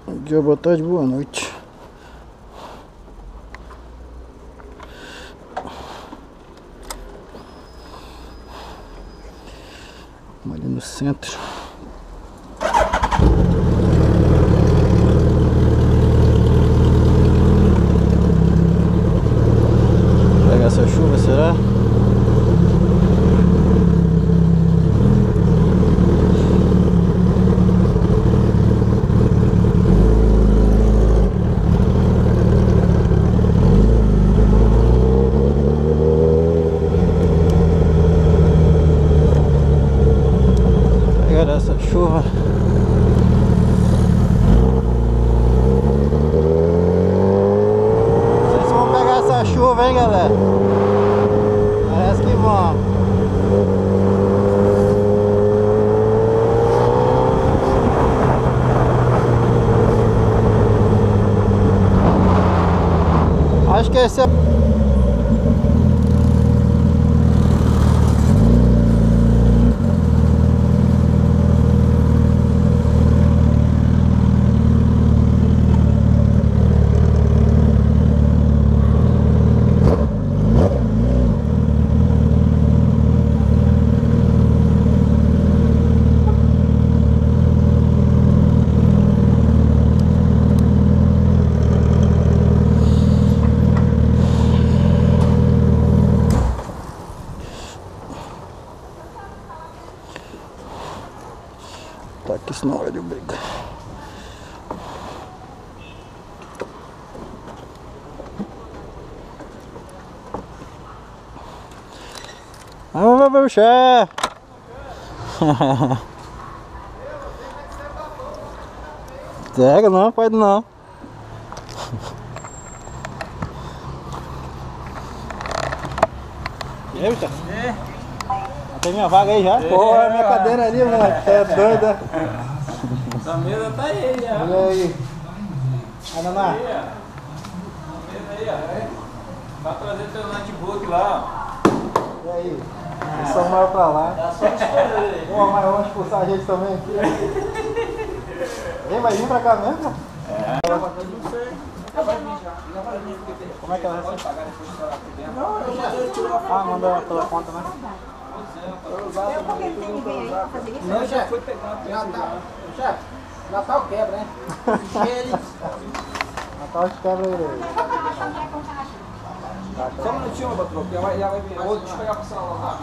Bom dia, boa tarde, boa noite. Vamos ali no centro. Pegar essa chuva, será? Essa chuva. Vocês vão pegar essa chuva, hein, galera? Parece que vão. Acho que esse é... Tá aqui, senão ele briga. Vamos ver o chefe. Pega não, pode não. E aí, bicho? Tem minha vaga aí já? Porra, minha cadeira ali, mano. É doida. Essa mesa tá aí já. Olha aí. Aí, Naná. Aí, ó. Mesa aí, ó. Vai trazer teu notebook lá, E aí? Eles são maior pra lá. ó. É só escolher. Pô, mas vamos expulsar a gente também aqui. Vem, vai vir pra cá mesmo? Não sei. Já vai vir já. Já vai vir. Como é que ela Pode recebe? pagar depois que ela puder. Não, eu já tirou a foto. Ah, manda pela conta, né? Eu porque ele tem ninguém aí pra fazer isso. Não, já foi pegar. Natal, chefe, Natal quebra, hein? Ele. Natal a gente quebra ele aí. Só um minutinho, meu patrão, já vai vir. Vou despegar pro celular lá.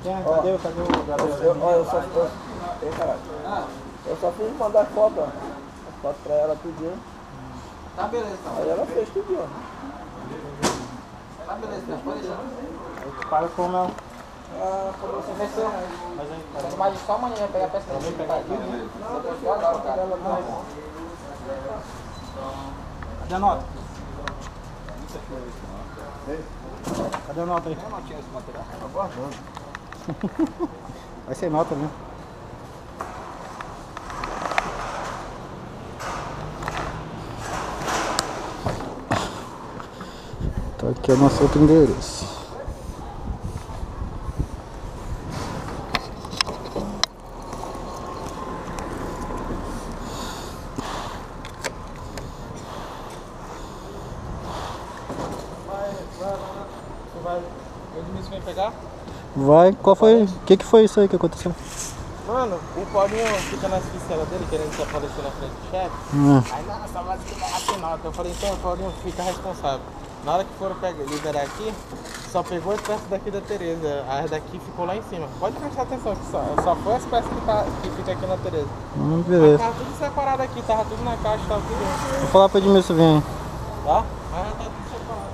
Quem? Cadê o Gabriel? Olha, Ei, caralho. Eu só fiz mandar foto, ó. As fotos pra ela tudinho. Tá beleza, então. Aí ela fez tudinho, ó. Tá beleza, então. Pode deixar. A gente paga com ela. Quando você venceu, Mas aí, você vai só amanhã vai pegar a peça dele. Você gostou agora, cara. cadê a nota? Cadê a nota aí? Eu não tinha esse material. Vai ser nota, né? Tá aqui é o nosso outro endereço. O Edmilson vem pegar? Vai, qual foi? O que foi isso aí que aconteceu? Mano, o Paulinho fica nas pistelas dele, querendo se aparecer na frente do chefe. Aí, nossa, mas que vai assinar. Eu falei, então o Paulinho fica responsável. Na hora que foram liberar aqui, só pegou as peças daqui da Tereza. A daqui ficou lá em cima. Pode prestar atenção, que só foi as peças que fica aqui na Tereza. Mas Beleza. tava tudo separado aqui, tava tudo na caixa, tava tudo. Vou falar pra Edmilson vir aí. Tá? Mas tá tudo separado.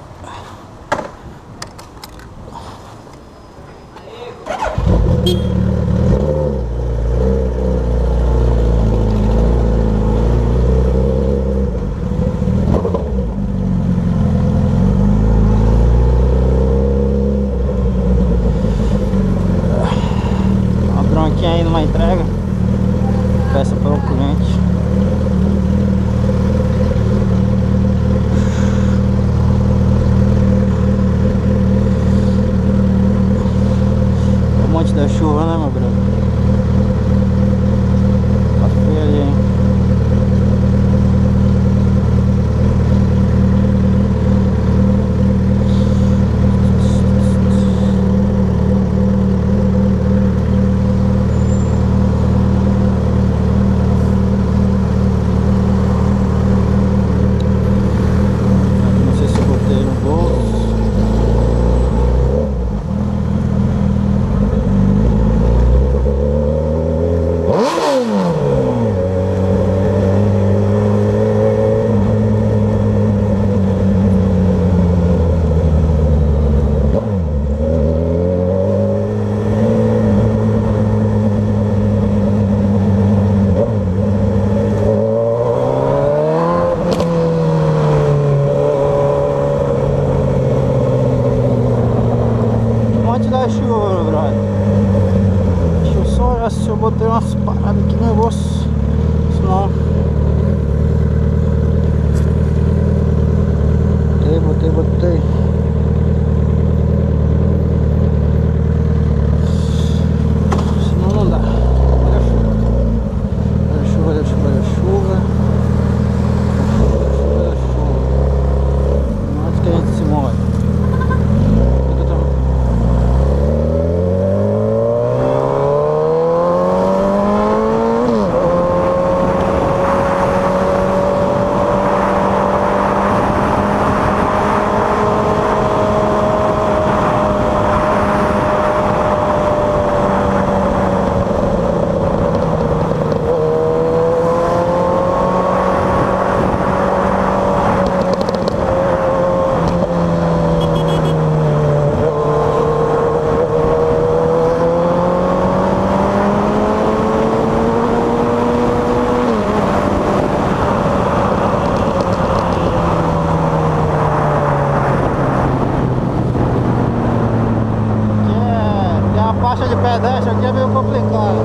Uma bronquinha aí numa entrega. Peça para o cliente. Um monte da chuva, né, meu brother? Tá feio ali, hein? se eu botei umas paradas aqui no negócio. Senão. Botei. Senão não dá. Olha a chuva. Olha a chuva. Antes que a gente se molhe. Faixa de pedestre aqui é meio complicado.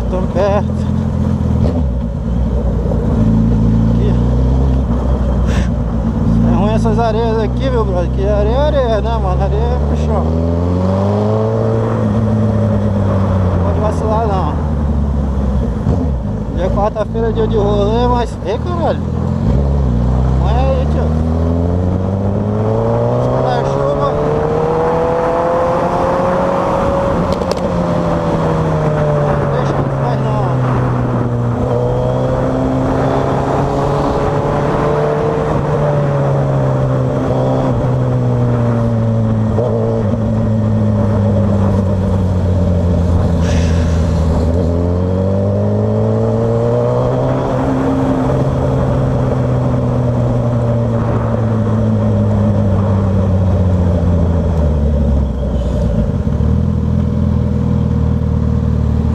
Estamos perto. Aqui. É ruim essas areias aqui, meu brother. Que areia é areia, né, mano? Areia é pro chão. Não pode vacilar, não. Dia quarta-feira é dia de rolê, mas... Ei, caralho. Não é aí, tio. Espera a chuva.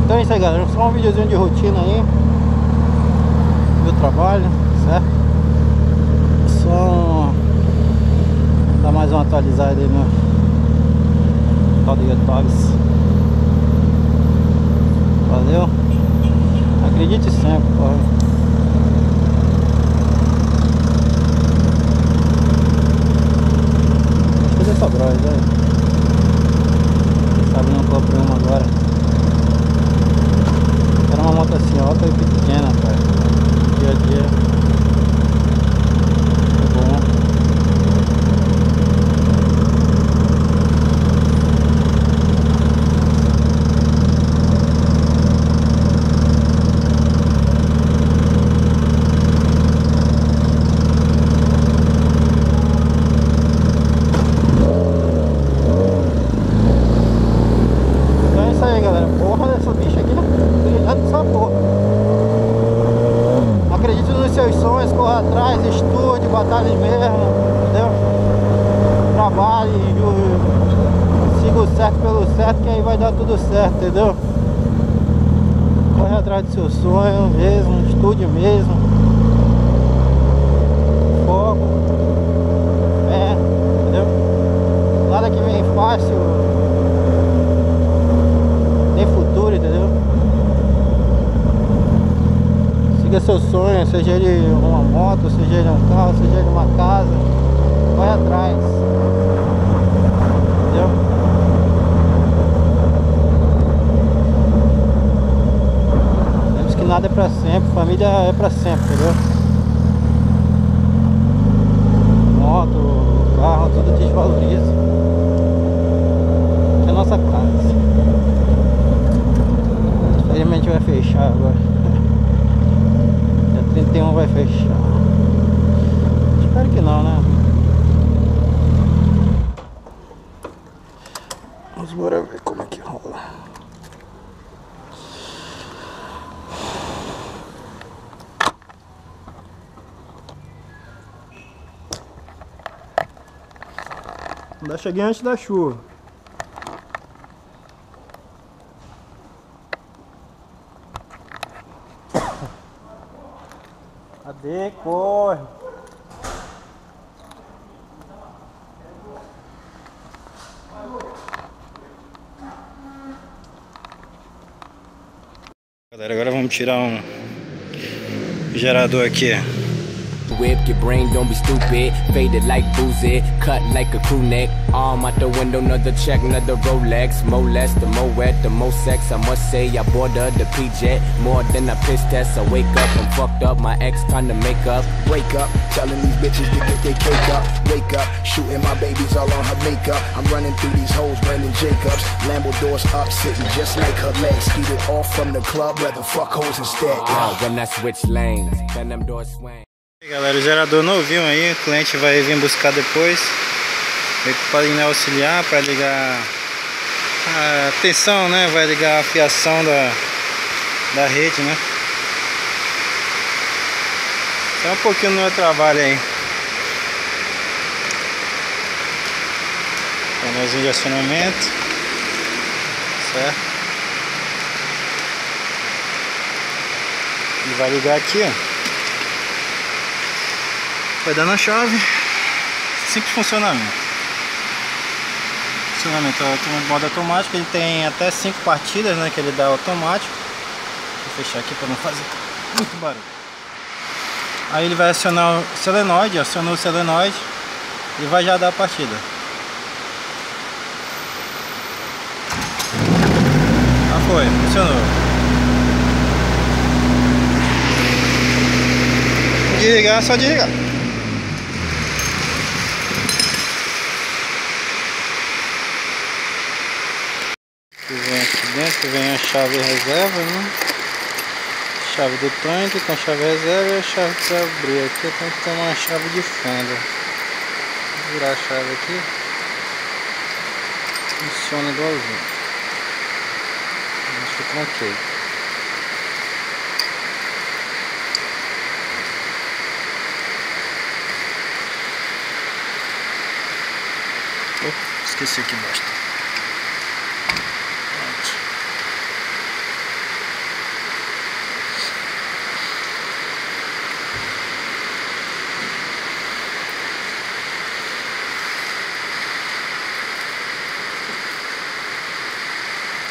Então é isso aí, galera, só um videozinho de rotina aí do trabalho, certo? Só dar mais uma atualizada aí no tal do YouTube. Valeu? Acredite sempre, porra. Gostei dessa brosa aí. Sabe, não comprei uma agora. Era uma moto assim alta e pequena, cara. Dia a dia. Muito bom. Então é isso aí, galera. Porra dessa bicha aqui, né? Essa porra. Acredite nos seus sonhos, corra atrás, estude, batalhe mesmo, entendeu? Trabalhe, siga o certo pelo certo, que aí vai dar tudo certo, entendeu? Corre atrás do seu sonho mesmo, estude mesmo. Foco. Entendeu? Nada que vem fácil tem futuro, entendeu? Siga seu sonho, seja ele uma moto, seja ele um carro, seja ele uma casa, vai atrás, entendeu? Lembre-se que nada é pra sempre, família é pra sempre, entendeu? Moto, carro, tudo desvaloriza. É a nossa casa. vai fechar agora. Dia 31 vai fechar. Espero que não, né? Vamos bora ver como é que rola. Ainda cheguei antes da chuva. Cadê? Corre! Galera, agora vamos tirar um gerador aqui. Whip, your brain don't be stupid. Faded like boozy, cut like a crew neck. Arm out the window, another check, another Rolex. More less, the more wet, the more sex. I must say, I boarded the P-Jet more than a piss test. I wake up, I'm fucked up. My ex kinda make up. Wake up, telling these bitches to get their cake up. Wake up, shooting my babies all on her makeup. I'm running through these hoes, Brandon Jacobs. Lambo doors up, sitting just like her legs. Eat it off from the club, rather fuck hoes instead. When I switch lanes, then them doors swing. E aí, galera, o gerador novinho aí, o cliente vai vir buscar depois. Veio com o painel auxiliar para ligar a tensão, né? Vai ligar a fiação da rede, né? Só um pouquinho no meu trabalho aí. Painelzinho de acionamento, certo? E vai ligar aqui, ó. Vai dar na chave. Simples funcionamento. Funcionamento modo automático. Ele tem até 5 partidas, né? Que ele dá automático. Vou fechar aqui para não fazer muito barulho. Aí ele vai acionar o solenoide. Acionou o solenoide e vai já dar a partida. Ah, foi. Funcionou. Desligar, só desligar. Vem aqui dentro, vem a chave reserva, né? Chave do tanque com a chave reserva e a chave para abrir. Aqui tem que ter uma chave de fenda. Vou virar a chave aqui. Funciona igualzinho. Acho que tranquei. Esqueci aqui embaixo.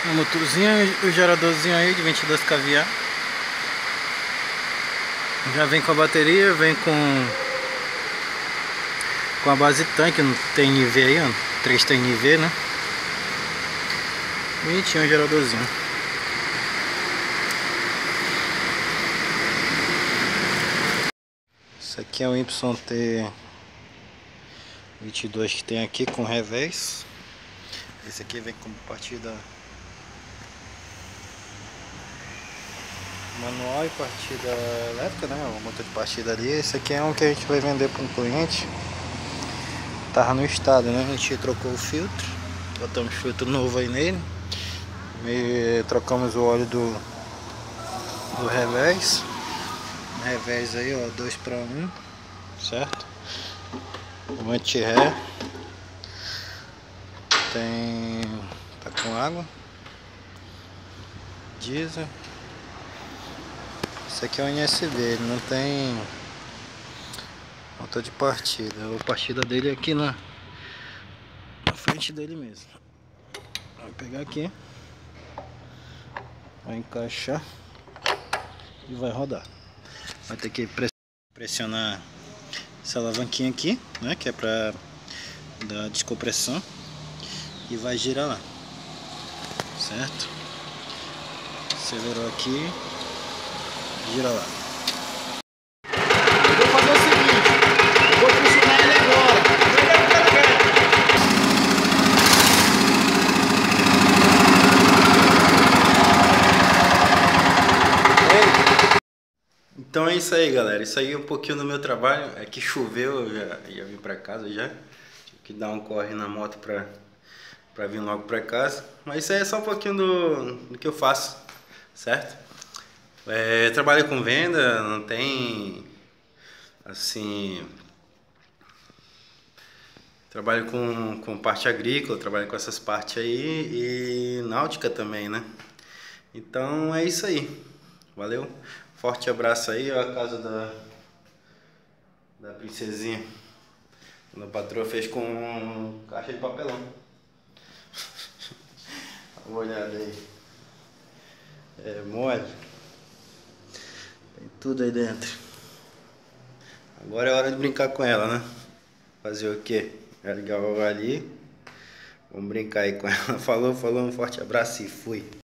O motorzinho, o geradorzinho aí de 22 kVA. Já vem com a bateria, vem com a base tanque, não tem NV aí, ó. 3 tem NV, né? Bonitinho o geradorzinho. Esse aqui é o YT22 que tem aqui com revés. Esse aqui vem como partida manual e partida elétrica, né? O motor de partida ali. Esse aqui é um que a gente vai vender para um cliente. Tava no estado, né? A gente trocou o filtro, botamos filtro novo aí nele e trocamos o óleo do revés. Revés aí, ó, 2:1, certo? O anti-ré tá com água, diesel. Esse aqui é um NSB, ele não tem motor de partida. A partida dele é aqui na frente dele mesmo. Vai pegar aqui, vai encaixar e vai rodar. Vai ter que pressionar essa alavanquinha aqui, né, que é para dar descompressão, e vai girar lá, certo? Acelerou aqui, gira lá. Eu vou fazer o seguinte, eu vou funcionar ele agora. Então é isso aí, galera. Isso aí é um pouquinho do meu trabalho. É que choveu, eu já vim pra casa já. Tive que dar um corre na moto pra vir logo pra casa. Mas isso aí é só um pouquinho do que eu faço, certo? Trabalho com venda, não tem, assim... Trabalho com parte agrícola, trabalho com essas partes aí e náutica também, né? Então é isso aí. Valeu? Forte abraço aí, ó, a casa da princesinha. A patroa fez com caixa de papelão. Dá uma olhada aí. É mole. Tem tudo aí dentro. Agora é hora de brincar com ela, né? Fazer o quê? Vai ligar ali. Vamos brincar aí com ela. Falou, um forte abraço e fui.